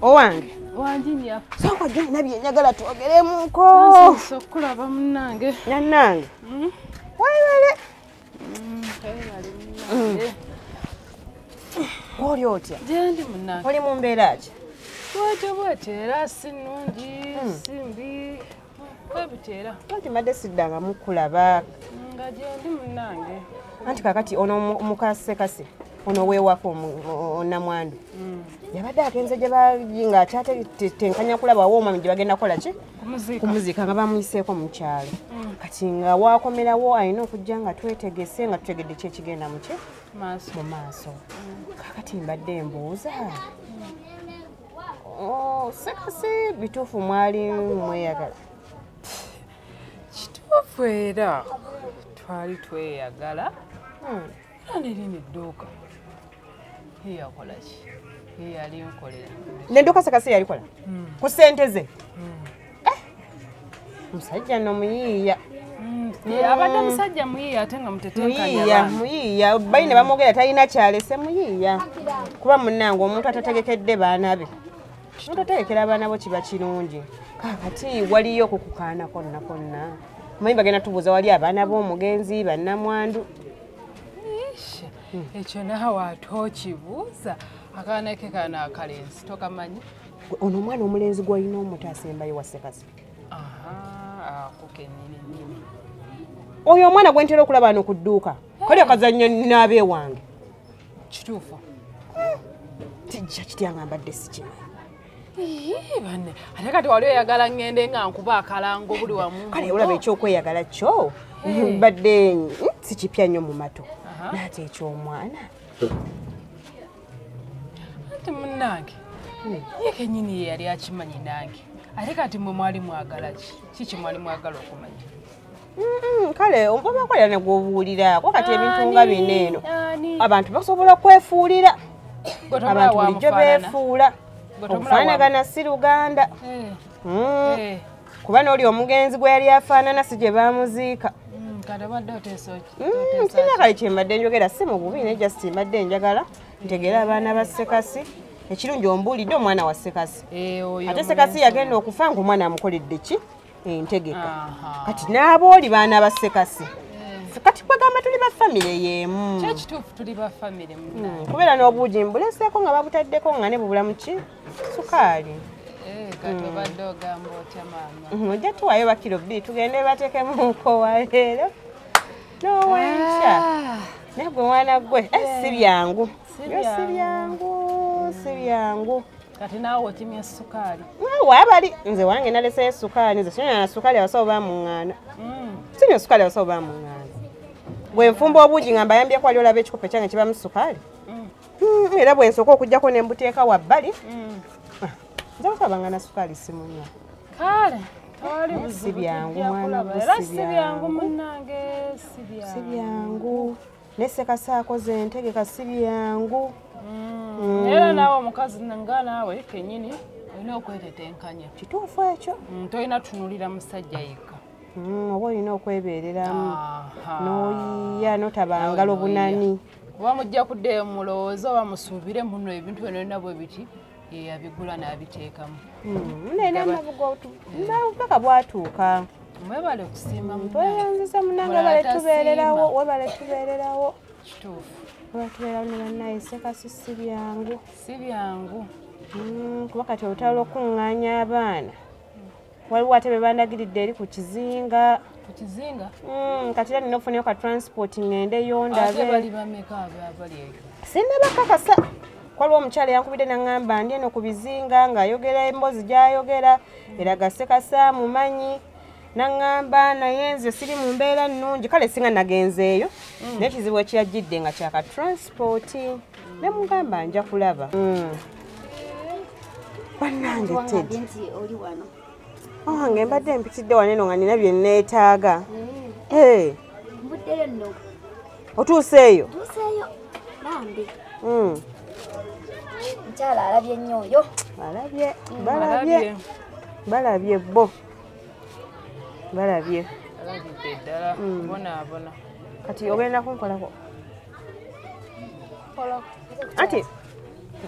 Owange. Wanjinya. Soko genda byenjagala twogeremuko. Sokulaba munnange. Nannange. Wayewale. Oli otya? Jendi munnange. Oli mu mbeera ki? Bwete era sinungi simbi. Kwebitera. Kati madde siddanga mukulaba. Nga jendi munnange. Anti kakati ono mukasekasi. Ono weewako namwandu. Yabadde agenze gye nga akyate tenkanya kulaba woomami gye bagenda kukola ki? Kumuzika nga bamuyiseeko mu kyalo. Kati nga waakomerawo alina okujja nga twetegese nga tutegedde ki ekigenda mu ki? Mu maaso. Kakati mbadde mbuuza. Sekasi bituufu mwali mweyagala. Kituufu era twali tweyagala. Era nerino edduuka. Yakola ki? Yali nkolera. N'edduuka Sekasi yalikola? Ku ssente ze? Musajja nno muyiiya. Abadde musajja muyiiya ate nga mutetenkanya. Muyiiya. Bali ne bamwogera talina kyalese muyiiya. Kuba munnange omuntu atategekedde baana be. Omuntu ategekera abaana bo kiba kirungi. Kakati waliyo okukukaana konna konna. Mumanyi bagenda tubuuza wali abaana b'omugenzi bannamwandu. Ekyo naawe ate okibuuza akaana ke kana akalenzi tokamanyi? Ono omwana omulenzi gw'olina omuto asembayo wa Sekasi. Ako kennyini. Oyo omwana gwe ntera okulaba wano ku dduuka. Kali akazannyo n'abe wange. Kituufu. Tijja kityanga mbadde sikimanyi. Banne ate kati wali oyagala ngende nga nkuba akalango buli wamu. Kale olaba ekyokweyagala kyo mbadde sikipya nnyo mu mato. Naate eky'omwana. Ati munnange ye kennyini ye yali akimanyi nange. Ate kati mwe mwali mwagala ki? Kiki mwali mwagala okumanya? Kale oba kolera ne gw'obuulirako kati ebintu nga bino eno abantu basobola okwefuulira. Abantu bulijjo beefuula. Okufaanagana si Luganda. Kuba n'oli omugenzi gwe yali afaanana si gye baamuziika. Sina kale kyembadde njogera si mu bubi naye just mbadde njagala ntegera abaana ba Sekasi. Ekirungi ombuulidde omwana wa Sekasi. Ate Sekasi yagenda okufa ng'omwana amukoledde ki? Entegeka. Kati n'abooli baana ba Sekasi. Kati kwegamba tuli ba famire y'emu. Kyekituufu tuli ba famire munnange. Kubeera n'obuugi mbuleseeko nga babutaddeko nga ne bubulamu ki? Sukaali. Kati obadde ogamba otya maama? Ojja tuwaayo bakiro 2 tugende bateekemu nkowa leero. N'owenkya. Naye gwe mwana gwe si byangu. Si byangu. Kati naawe otimya sukaali. Waabali nze wange naleseyo sukaali nze sinywa na sukaali abasawo bamuŋŋaana. Sinywa sukaali abasawo bamuŋŋaana. Bwe nfumba obuugi nga mbayambyeko wali olaba ekikopo kyange kibamu sukaali. Era bwe nsooka okugyako ne mbuteeka wabbali. Nze basabanga na sukaali simunywa. Kale si byangu mwana gwe si byangu munnange si byangu. Ne Sekasi akoze entegeka si byangu. Era naawe omukazi nga naawe kennyini olina okwetetenkanya. Kituufu ekyo. Tolina tunulira musajja yekka. Oba olina okwebeereramu n'oyiiya n'otabangala obunani. Kuba mujja kuddeyo mulowooza oba musuubire muno ebintu byonna bwe biti yabigula n'abiteekamu. Mpaka bwatuuka. Mwebale kusiima munnange. Tweyanziza munnange webale tubeererawo. Kituufu. Webatubeerawo ne bannaye Sekasi si byangu. Si byangu. Kuba kati olutalo okuŋŋaanya abaana. Waliwo ate be bandagiridde eri ku kizinga. Ku kizinga? Kati era nina okufunayo ka transport ŋŋendeyo ndabe. Ate bali bameka abali eyo? Sinnabakakasa. Waliwo omukyala yankubidde n'aŋŋamba ndi eno ku bizinga ng'ayogera emboozi gy'ayogera eraga Sekasi amumanyi. N'aŋŋamba naye nze siri mu mbeera nnungi kale singa nagenzeeyo naye ekizibu ekiyajjidde nga kyaka transport. Ne mugamba nja kulaba. Bannange Teddy. Wange mbadde mpitidde wano eno nga nina bye nneetaaga. Mbuddeyo nno. Otuuseeyo? Tuuseeyo. Bambi. Mukyala alabye nnyo oyo. Balabye bo. Balabye. Alabidde ddala. Bonaabona. Kati ogenda kunkolako? Kola. Ati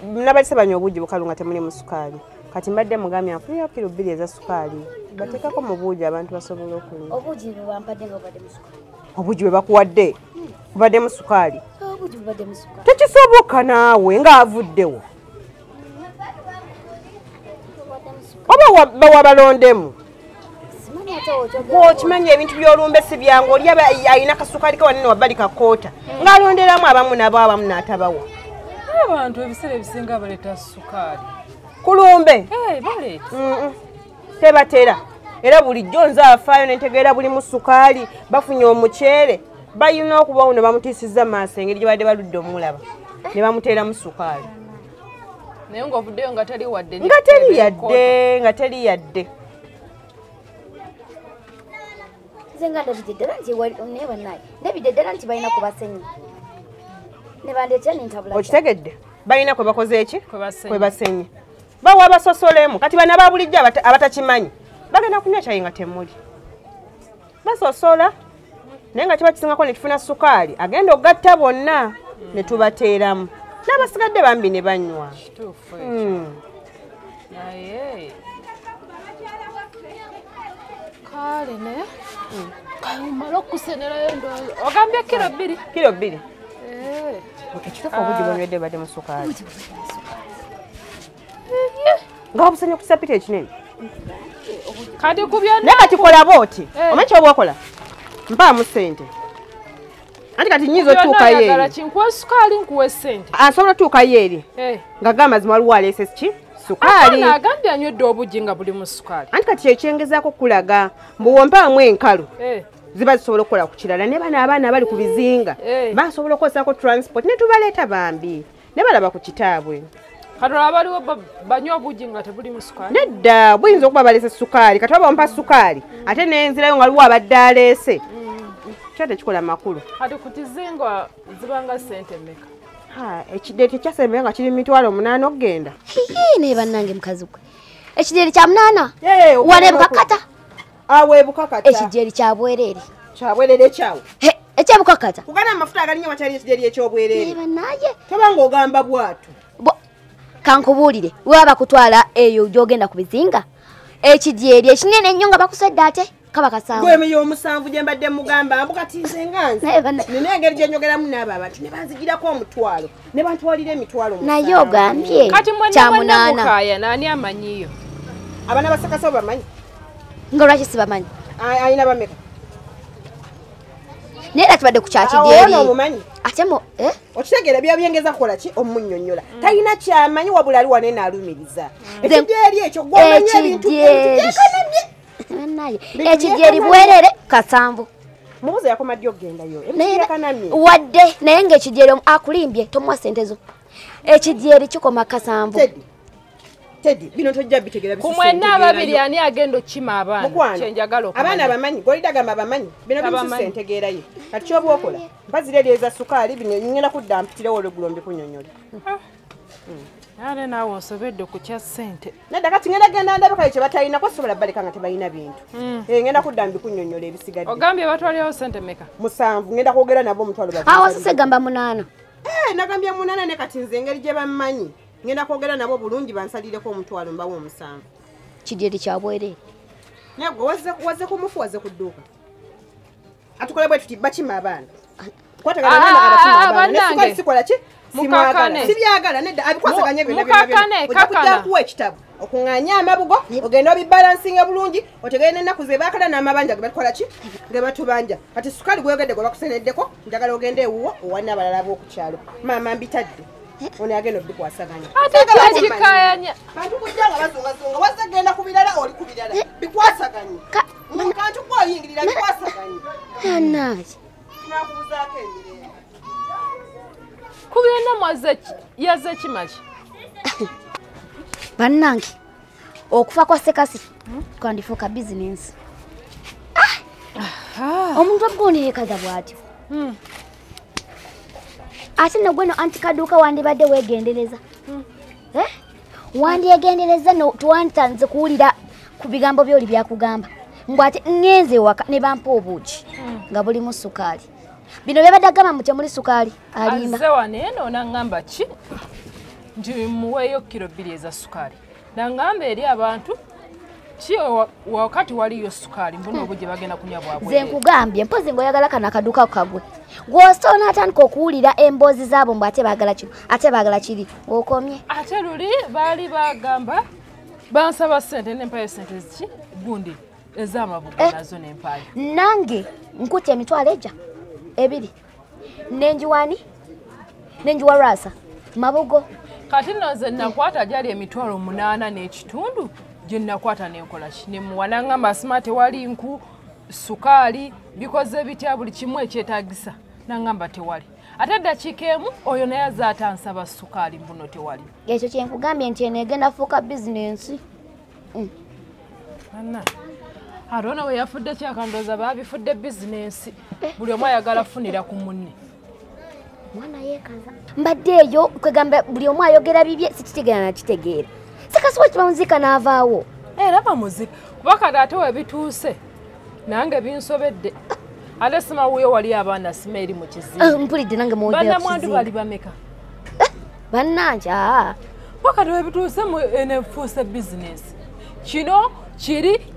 nabalise banywa obuugi bukalu nga temulimu sukaali kati mbadde mugambye anfunira kilo 2 eza sukaali bateekako mu buugi abantu basobola okunywa. Obuugi bwe bampadde nga obadde mu sukaali. Obuugi bwe bakuwadde bubadde mu sukaali. Obuugi bubadde mu sukaali. Tekisoboka naawe ng'avuddewo. Oba bawa balondemu. Okimanyi ebintu by'olumbe si byangu oli alina kasukaali kawanene wabbali kakoota ng'alonderamu abamu nabo abamu n'atabawa. Abantu ebiseera ebisinga baleeta sukaali. Kulumbe? Baleeta. Tebatera. Era bulijjo nze afaayo ne ntegeera buli mu sukaali bafunye omuceere balina okubawo ne bamutiisizza maaso engeri gye badde baludde omulaba ne bamuteera mu sukaali. Naye ng'ovuddeyo nga teri wadde. Nga teri yadde. Zenga ndabidedera nti neba naye. Ndabidedera nti balina kubasenyi. Ne bandeetera n'entabula. Okitegedde? Balina kwe bakoze eki? Kwe basenyi. Bawa basosolemu kati bana babulijjo abatakimanyi. Bagenda kunywa cyayi nga temuli. Basosola. Naye nga kiba kisingako ne tufuna sukaali agenda ogatta bonna ne tubateeramu. N'abasigadde bambi ne banywa. Kituufu. Naye kale ne mala okusenerayo ndowooza ogambye kilo 2. Kilo 2. Ekituufu obuugi bunywedde badde mu sukaali. Nga obusenya ku kisapiti ekinene. Kati ku byonna naye kati kola booti omanyi kyoba okola mpaamu ssente anti kati nyiza otuukayo eri kinkuwa sukaali nkuwa ssente asobola otuukayo eri nga gamazima waliwo aleese ki sukaali agambye anywedde obuugi nga buli mu sukaali anti kati kyekyengezaako kulaga mbuwompaamu enkalu ziba zisobola okukola ku kirala ne bano abaana abali ku bizinga basobola okukozesako transport ne tubaleeta bambi ne balaba ku kitaabwe. Katola abaliwo banywa obuugi nga tebuli mu sukaali. Nedda buyinza okuba baleese sukaali kati oba ompa sukaali ate n'enzirayo nga waliwo abadde aleese kyo tekikola makulu. Kati ku kizinga zibanga ssente mmeka? Ekideeti ekyasembeyo nga kiri 800 okugenda. Naye bannange mukazi gwe ekideeri kya 8 wane bukakata. Awe bukakata. Ekideeri kya bwereere. Kya bwereere kyawe. Ekyabukakata. Kugana amafuta agalinnyo wakyali ekideeri eky'obwereere. Naye bannange. Tobanga ogamba bwatu. Kankubuulire waba kutwala eyo gy'ogenda ku bizinga ekidyeri ekinene ennyo nga bakusedde ate kaba kasanvu. Gwe eyo omusanvu gye mbadde mugamba mbukati nze nganze. Nina engeri gye njogeramu n'abo abantu ne banzigirako omutwalo ne bantwalira emitwalo. Naye ogambye kya munaana. Kaya nani amanyiyo? Abaana basakasa bamanyi. Nga lwaki sibamanyi? Alina bameka. Naye era tubadde ku kyakidyeri. Ono omumanyi. Ate mo okitegeera byengeza kukola ki omunnyonnyola talina kyamanyi wabula ali wane naalumiriza ekidyeri ekyo gw'omanyi ebintu naye ekidyeri bwerere kasanvu mubuze yakomadde okugendayo ebiyakanamye wadde naye ng'ekidyeri akulimbye tomuwa ssente zo ekidyeri kikoma kasanvu. Teddy bino tojja bitegeera bisu kumwenna ababiri ani agenda okima abaana kyenjagala okumanya abaana bamanyi golida gamba bamanyi bino bisu sentegeerayo kati kyoba okola mpazira eryeza sukaali bino ngenda kudda mpitirewo olwegulo mbikunnyonnyola. Nane naawe onsobedde ku kya ssente nedda kati ngenda genda ndabekayo kye batalinako sobola baleka nga tebalina bintu ngenda kudda mbikunnyonnyola ebisigadde. Ogambye batwalirawo ssente meka? 7 ngenda kwogera nabo omutwalo awasise gamba 8 nagambye 8 ne kati nze engeri gye bamanyi ngenda kwogera nabo bulungi bansalireko omutwalo mbawo 7. Kidyeri kya bwereere. Nego wazze kumufu wazze ku dduuka atukole bwe tuti bakima abaana kwatagana nana abakima abaana nesukaali sikola ki simwagala sibyagala nedda abikwasaganye byonna ojja kujja kuwa ekitabo okuŋŋaanya amabugo ogenda obibalansinga bulungi otegere n'ennaku ze baakala n'amabanja ge batukola ki ge batubanja kati sukaali gweyogedde gwe bakuseneddeko njagala ogende ewuwo owanne abalala b'okukyalo maama mbitadde ono agenda obikwasaganya ate kyekikayanya bantu kujja nga bazungazunga wazze genda ku birala oli ku birala bikwasaganye kantu kwoyingirira bikwasaganye anaki nakubuzaako emirembe ku byonna yazze kimaki bannange okufa kwa sekasi twandifuuka bizinensi omuntu aguunirekaza bw'atyo ate nogweno antikaduuka wandibadde weegendereza wandyegendereza twantanze kuwulira ku bigambo byoli byakugamba ngwate ngenze waka ne bampa obuugi nga bulimu sukaali bino byabadde agamba mu temuli sukaali alimba azze wano eno nangamba ki nti muweeyo kilo 2 eza ssukaali nangamba eri abantu ki wakati waliyo ssukaali mbona obwo gye bagenda kunywa bwabwe nze nkugambye mpozi ng'oyagala kano akaduuka kagwe gw'osona atandika okuwulira emboozi zaabo mbu ate baagala kino ate baagala kiri okomye ate luli baali bagamba bansaba ssente nempayo ssente ziki gundi ez'amabuga nazo nempayo nange nkutte emitwalo ejja 2 nenjiwani nenjiwa rasa mabugo kati nze nakwata gyali emitwalo 8 n'ekitundu gye nakwata nenkola ki nemuwa nangamba asima tewali nku sukaali bikoze bitya buli kimu ekyetaagisa nangamba tewali ate eddakiika emu oyo naye azaata ansaba sukaali mbuno tewali ekyo kyenkugambye nti eno egenda fuuka bizinensi anna arona we yafudde kyakandooza baabifudde bizinensi buli omu ayagala afunira ku munne mwana yeekaza mbadde eyo kwegamba buli omu ayogera bibye sikitegeera nakitegeera sekasiwa kibamuziika n'avaawo era bamuzika kuba kati ate webituuse nange binsobedde ate simawuyo wali abaana sima eri mu kizibu mpulidde nange bannamwandu bali bameka bannange wakati webituuse enefuuse bizinesi kino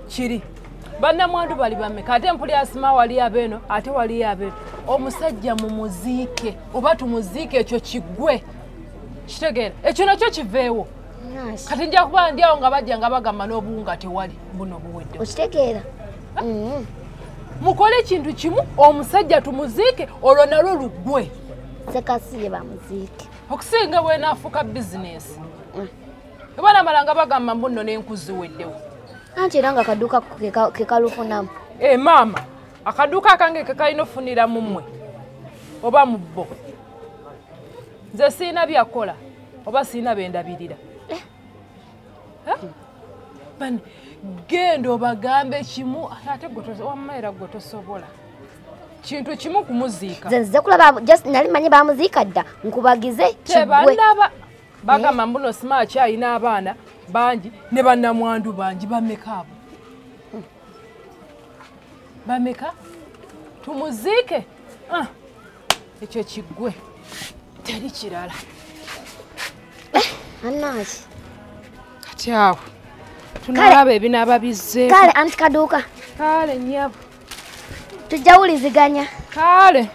kiri bannamwandu bali bameka ate mpuli asima wali abeeno ate wali abeeno omusajja mumuziike oba tumuziike ekyo kiggwe kitegeera ekyo nakyo kiveewo kati nja kuba ndi awo nga bajja nga bagamba n'obuwunga tewali buno buwedde okitegeera mukole ekintu kimu omusajja tumuziike olwo nalwo luggwe sekasiye bamuziike okusinga bwenaafuuka bizinesi ebanamala nga bagamba mbuno n'enku ziweddewo anti era nga akaduuka kekalufunamu maama akaduuka akange kekalina ofunira mu mmwe oba mu bbo nze siina byakola oba siina bendabirira bani genda obagambe kimu ate wammaera gwe tosobola kintu kimu kumuziika nze nzize kulaba just nali manyi bamuziika dda nkubagize tebannaba bagamba mbuno sima akyalina abaana bangi ne bannamwandu bangi bameka abo bameka tumuziike ekyo kiggwe teri kirala anaki kati awo tunalaba ebinaaba bizzeeko kale anti kaduuka kale nyabo tujja wuliziganya kale